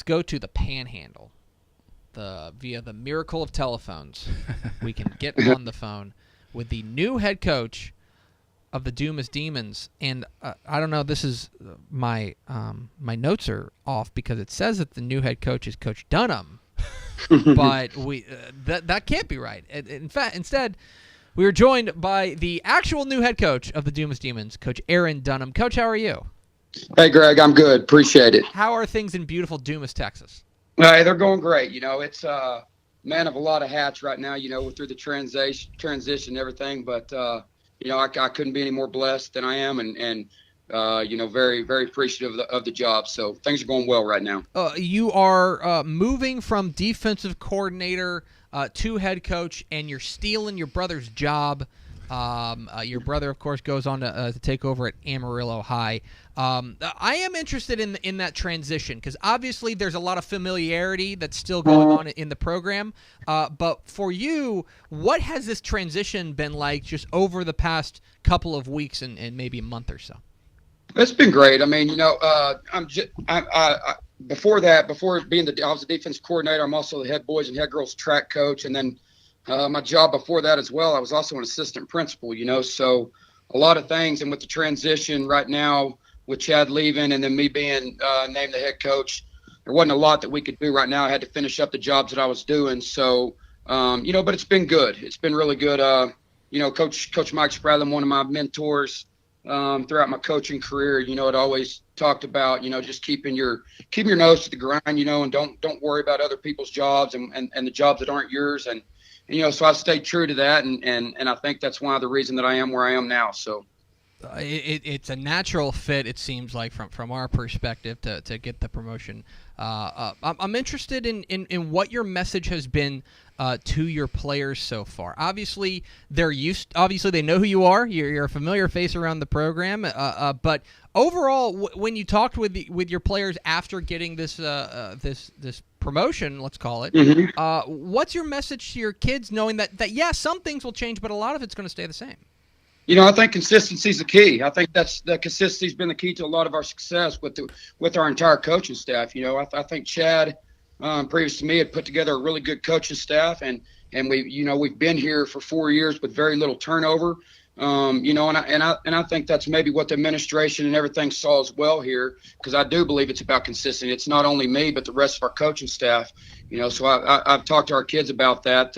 go to the Panhandle. Via the miracle of telephones, we can get on the phone with the new head coach of the Dumas Demons. And I don't know, this is my notes are off because it says that the new head coach is Coach Dunnam, but that can't be right. In fact, instead, we were joined by the actual new head coach of the Dumas Demons, Coach Aaron Dunnam. Coach, how are you? Hey, Greg, I'm good. Appreciate it. How are things in beautiful Dumas, Texas? They're going great. It's man of a lot of hats right now. We're through the transition and everything, but I couldn't be any more blessed than I am, and very, very appreciative of the job. So things are going well right now. You are moving from defensive coordinator to head coach, and you're stealing your brother's job. Your brother, of course, goes on to take over at Amarillo High. I am interested in that transition because obviously there's a lot of familiarity that's still going on in the program. But for you, what has this transition been like just over the past couple of weeks and maybe a month or so? It's been great. I mean, before being I was a defense coordinator. I'm also the head boys and head girls track coach, and then my job before that as well, I was also an assistant principal, so a lot of things. And with the transition right now with Chad leaving and then me being named the head coach, there wasn't a lot that we could do right now. I had to finish up the jobs that I was doing. So, but it's been good. It's been really good. Coach Mike Spradlin, one of my mentors throughout my coaching career, had always talked about, just keeping your nose to the grind, and don't worry about other people's jobs and the jobs that aren't yours. And so I've stayed true to that, and I think that's one of the reason that I am where I am now. So it's a natural fit, it seems like, from our perspective to get the promotion. I'm interested in what your message has been to your players so far. Obviously, obviously they know who you are. You're a familiar face around the program. But overall, when you talked with your players after getting this promotion, let's call it, what's your message to your kids, knowing that some things will change, but a lot of it's going to stay the same? I think consistency is the key. I think the consistency has been the key to a lot of our success with our entire coaching staff. I think Chad, previous to me, had put together a really good coaching staff, and we've been here for 4 years with very little turnover. And I think that's maybe what the administration and everything saw as well here, because I do believe it's about consistency. It's not only me, but the rest of our coaching staff. So I've talked to our kids about that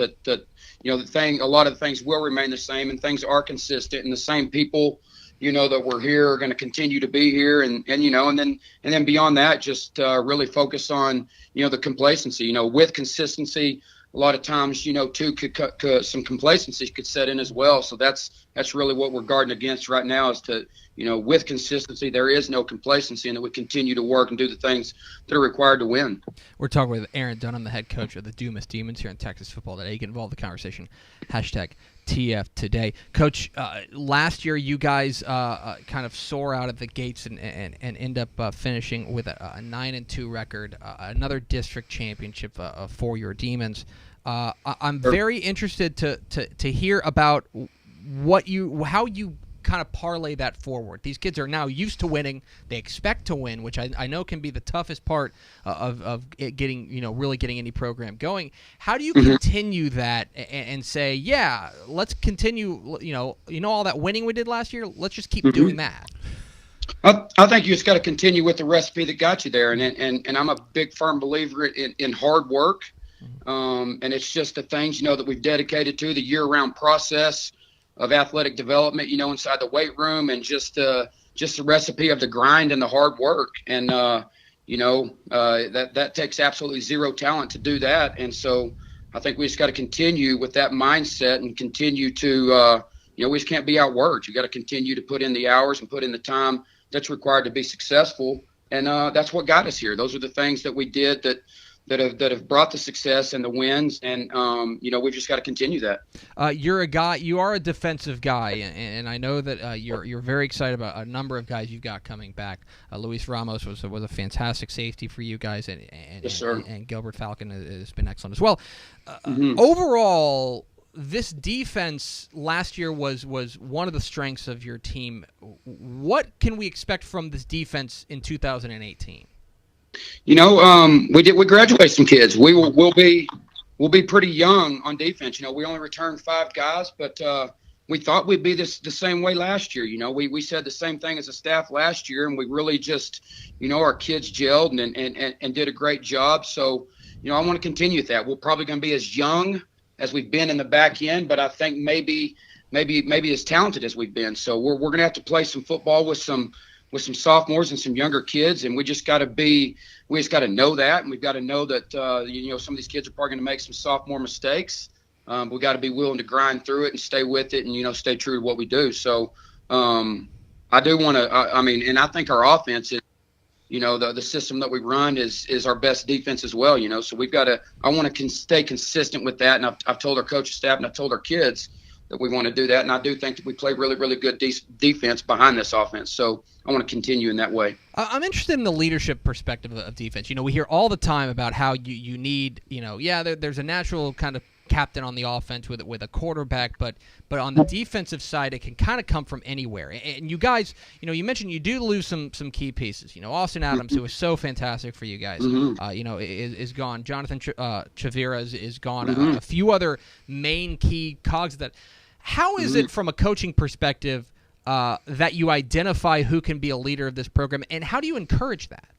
a lot of the things will remain the same, and things are consistent, and the same people, that we're here are going to continue to be here, and then beyond that, just really focus on, the complacency, with consistency. A lot of times, too, some complacency could set in as well. So that's really what we're guarding against right now, is to, with consistency, there is no complacency, and that we continue to work and do the things that are required to win. We're talking with Aaron Dunnam, the head coach of the Dumas Demons here in Texas football today. You can involve the conversation, #TF Today. Coach, last year you guys kind of soar out of the gates and end up finishing with a 9-2 record, another district championship for your Demons. I'm very interested to hear about how you kind of parlay that forward. These kids are now used to winning. They expect to win, which I know can be the toughest part of it getting, really getting any program going. How do you continue that and say, yeah, let's continue, all that winning we did last year, let's just keep doing that? I think you just got to continue with the recipe that got you there. And I'm a big, firm believer in hard work. And it's just the things, that we've dedicated to, the year-round process of athletic development, inside the weight room, and just the recipe of the grind and the hard work. And, that takes absolutely zero talent to do that. And so I think we just got to continue with that mindset and continue to, we just can't be outworked. You got to continue to put in the hours and put in the time that's required to be successful. And that's what got us here. Those are the things that we did that have brought the success and the wins, and we've just got to continue that. You are a defensive guy, and I know that you're very excited about a number of guys you've got coming back. Luis Ramos was a fantastic safety for you guys, and yes, sir. And Gilbert Falcon has been excellent as well. Overall, this defense last year was one of the strengths of your team. What can we expect from this defense in 2018? We graduate some kids. We'll be pretty young on defense. We only returned 5 guys, but we thought we'd be the same way last year. We said the same thing as a staff last year, and we really just, our kids gelled and did a great job. So, I want to continue with that. We're probably going to be as young as we've been in the back end, but I think maybe as talented as we've been. So we're going to have to play some football with some sophomores and some younger kids, and we just got to know that, and we've got to know that some of these kids are probably going to make some sophomore mistakes. We got to be willing to grind through it and stay with it, and stay true to what we do. So I do want to. And I think our offense is, the system that we run is our best defense as well. So we've got to. I want to stay consistent with that, and I've told our coaching staff and I've told our kids that we want to do that, and I do think that we play really, really good defense behind this offense. So I want to continue in that way. I'm interested in the leadership perspective of defense. We hear all the time about how you need, there's a natural kind of captain on the offense with a quarterback, but on the defensive side, it can kind of come from anywhere. And you guys, you mentioned you do lose some key pieces. Austin Adams, who was so fantastic for you guys, is gone. Jonathan Chavira is gone. A few other main key cogs that. How is it from a coaching perspective that you identify who can be a leader of this program, and how do you encourage that?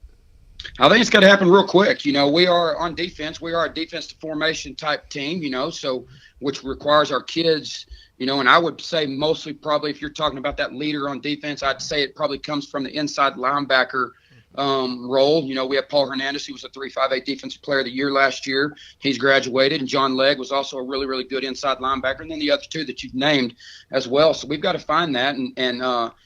I think it's got to happen real quick. We are on defense. We are a defense to formation type team, so which requires our kids, and I would say mostly probably if you're talking about that leader on defense, I'd say it probably comes from the inside linebacker role. We have Paul Hernandez, who was a 3.58 defensive player of the year last year. He's graduated, and John Legg was also a really, really good inside linebacker, and then the other two that you've named as well. So we've got to find that, and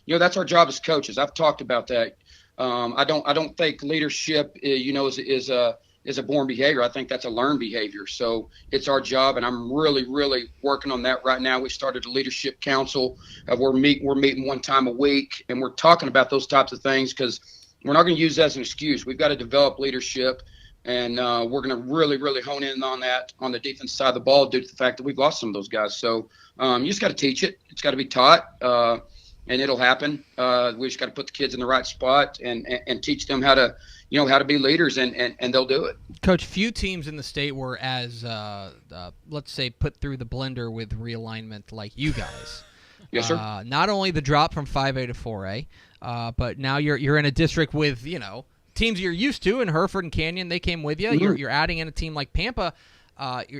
that's our job as coaches. I've talked about that. I don't think leadership, is a born behavior. I think that's a learned behavior. So it's our job, and I'm really, really working on that right now. We started a leadership council. We're meeting one time a week, and we're talking about those types of things because we're not going to use that as an excuse. We've got to develop leadership, and we're going to really, really hone in on that on the defense side of the ball due to the fact that we've lost some of those guys. So you just got to teach it. It's got to be taught, and it'll happen. We just got to put the kids in the right spot and teach them how to, how to be leaders, and they'll do it. Coach, few teams in the state were as, let's say, put through the blender with realignment like you guys. Yes, sir. Not only the drop from 5A to 4A, but now you're in a district with teams you're used to in Hereford and Canyon. They came with you. Mm-hmm. You're adding in a team like Pampa.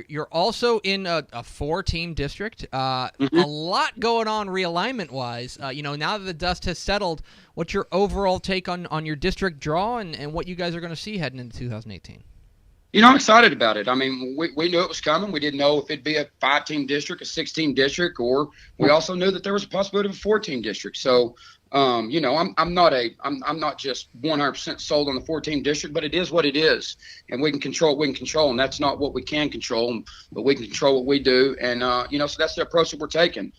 You're also in a 4-team district. A lot going on realignment-wise. Now that the dust has settled, what's your overall take on your district draw and what you guys are going to see heading into 2018? I'm excited about it. We knew it was coming. We didn't know if it'd be a 5-team district, a 6-team district, or we also knew that there was a possibility of a 4-team district. So, I'm not just 100% sold on the 4-team district, but it is what it is, and we can control what we can control, and that's not what we can control, but we can control what we do, and so that's the approach that we're taking.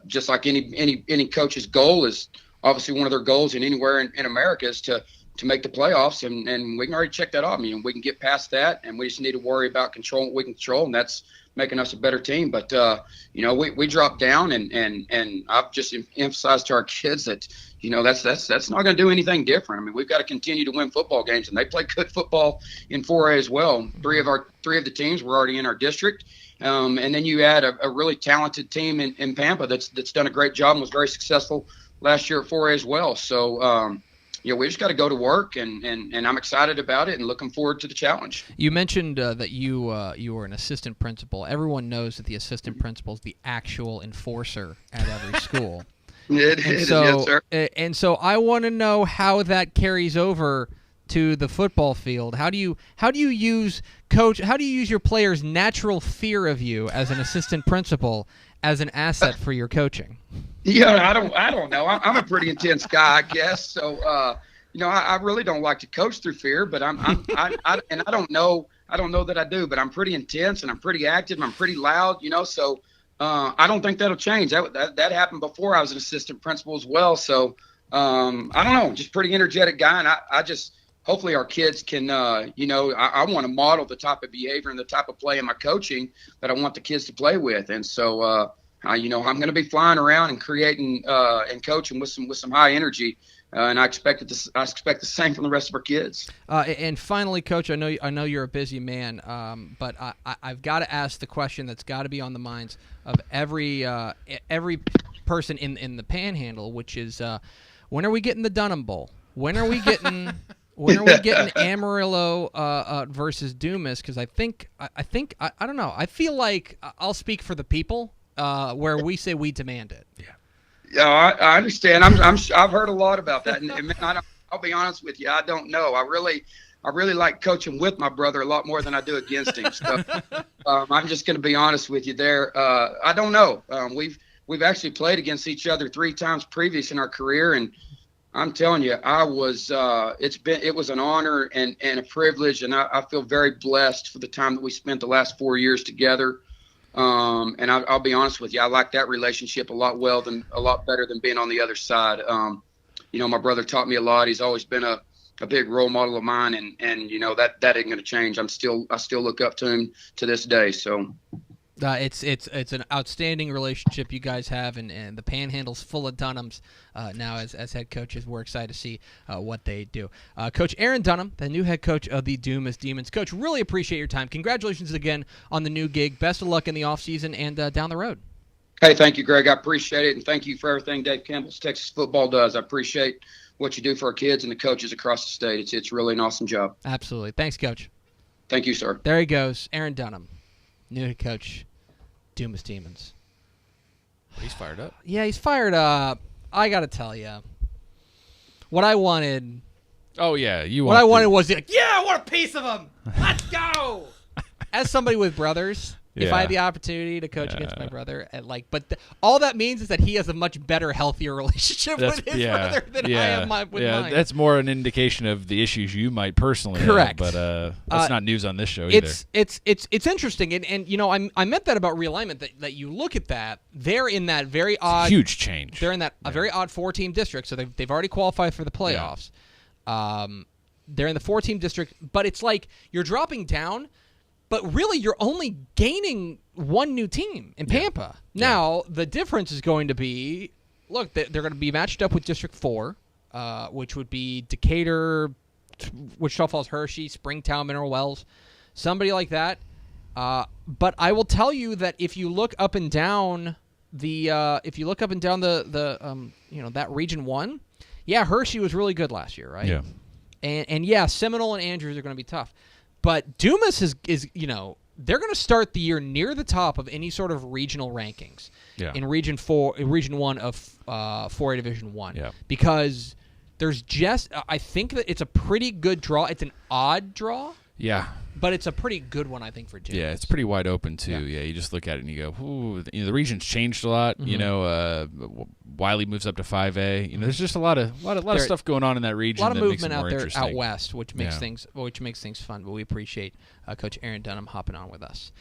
Just like any coach's goal is obviously one of their goals in anywhere in America is to make the playoffs, and we can already check that off. We can get past that, and we just need to worry about controlling what we can control, and that's making us a better team. But we dropped down, and I've just emphasized to our kids that that's not going to do anything different. We've got to continue to win football games, and they play good football in 4A as well. Three of the teams were already in our district, and then you add a really talented team in Pampa that's done a great job and was very successful last year at 4A as well. So we just got to go to work, and I'm excited about it and looking forward to the challenge. You mentioned that you were an assistant principal. Everyone knows that the assistant principal is the actual enforcer at every school. Yes, sir. And so I want to know how that carries over to the football field. How do you use your players' natural fear of you as an assistant principal as an asset for your coaching? Yeah, I don't know. I'm a pretty intense guy, I guess. So, I really don't like to coach through fear, but I don't know that I do, but I'm pretty intense and I'm pretty active and I'm pretty loud, so I don't think that'll change. That happened before I was an assistant principal as well. So, I don't know, just pretty energetic guy. And I just, hopefully our kids can, I want to model the type of behavior and the type of play in my coaching that I want the kids to play with. And so, I'm going to be flying around and creating and coaching with some high energy and I expect the same from the rest of our kids. And finally, Coach, I know you're a busy man, but I've got to ask the question that's got to be on the minds of every person in the Panhandle, which is, when are we getting the Dunnam Bowl? When are we getting Amarillo versus Dumas? Because I don't know. I feel like I'll speak for the people where we say we demand it. Yeah. Yeah, I understand. I've heard a lot about that, and I'll be honest with you. I don't know. I really like coaching with my brother a lot more than I do against him. So I'm just going to be honest with you there. I don't know. We've actually played against each other 3 times previous in our career, and I'm telling you, it was an honor and a privilege, and I feel very blessed for the time that we spent the last 4 years together. And I'll be honest with you, I like that relationship a lot better than being on the other side. My brother taught me a lot. He's always been a big role model of mine, and that ain't going to change. I still look up to him to this day. So. It's an outstanding relationship you guys have, and the Panhandle's full of Dunnams now as head coaches. We're excited to see what they do. Coach Aaron Dunnam, the new head coach of the Dumas Demons. Coach, really appreciate your time. Congratulations again on the new gig. Best of luck in the offseason and down the road. Hey, thank you, Greg. I appreciate it, and thank you for everything Dave Campbell's Texas Football does. I appreciate what you do for our kids and the coaches across the state. It's really an awesome job. Absolutely. Thanks, Coach. Thank you, sir. There he goes, Aaron Dunnam, new head coach. Dumas Demons. He's fired up. Yeah, he's fired up. I got to tell you, what I wanted. Oh yeah, what I wanted was like, yeah, I want a piece of him. Let's go. As somebody with brothers, if I had the opportunity to coach against my brother, all that means is that he has a much better, healthier relationship with his brother than I have with mine. That's more an indication of the issues you might personally Correct. have, but that's not news on this show either. It's interesting, and I meant that about realignment, that you look at that, they're in that very odd huge change. They're in that a very odd 4-team district, so they've already qualified for the playoffs. Yeah. They're in the 4-team district, but it's like you're dropping down. But really, you're only gaining one new team in Pampa. Now, the difference is going to be, look, they're going to be matched up with District 4, which would be Decatur, Wichita Falls, Hershey, Springtown, Mineral Wells, somebody like that. But I will tell you that if you look up and down that Region 1, Hershey was really good last year, right? Yeah. And Seminole and Andrews are going to be tough. But Dumas is they're going to start the year near the top of any sort of regional rankings in Region 1 of 4A Division 1. Yeah. Because there's I think that it's a pretty good draw. It's an odd draw. Yeah. But it's a pretty good one, I think, for Dumas. Yeah, it's pretty wide open, too. Yeah, you just look at it and you go, ooh, the region's changed a lot. Mm-hmm. Wiley moves up to 5A. There's just a lot of stuff going on in that region. A lot of that movement makes it more out west, which makes things fun. But we appreciate Coach Aaron Dunnam hopping on with us.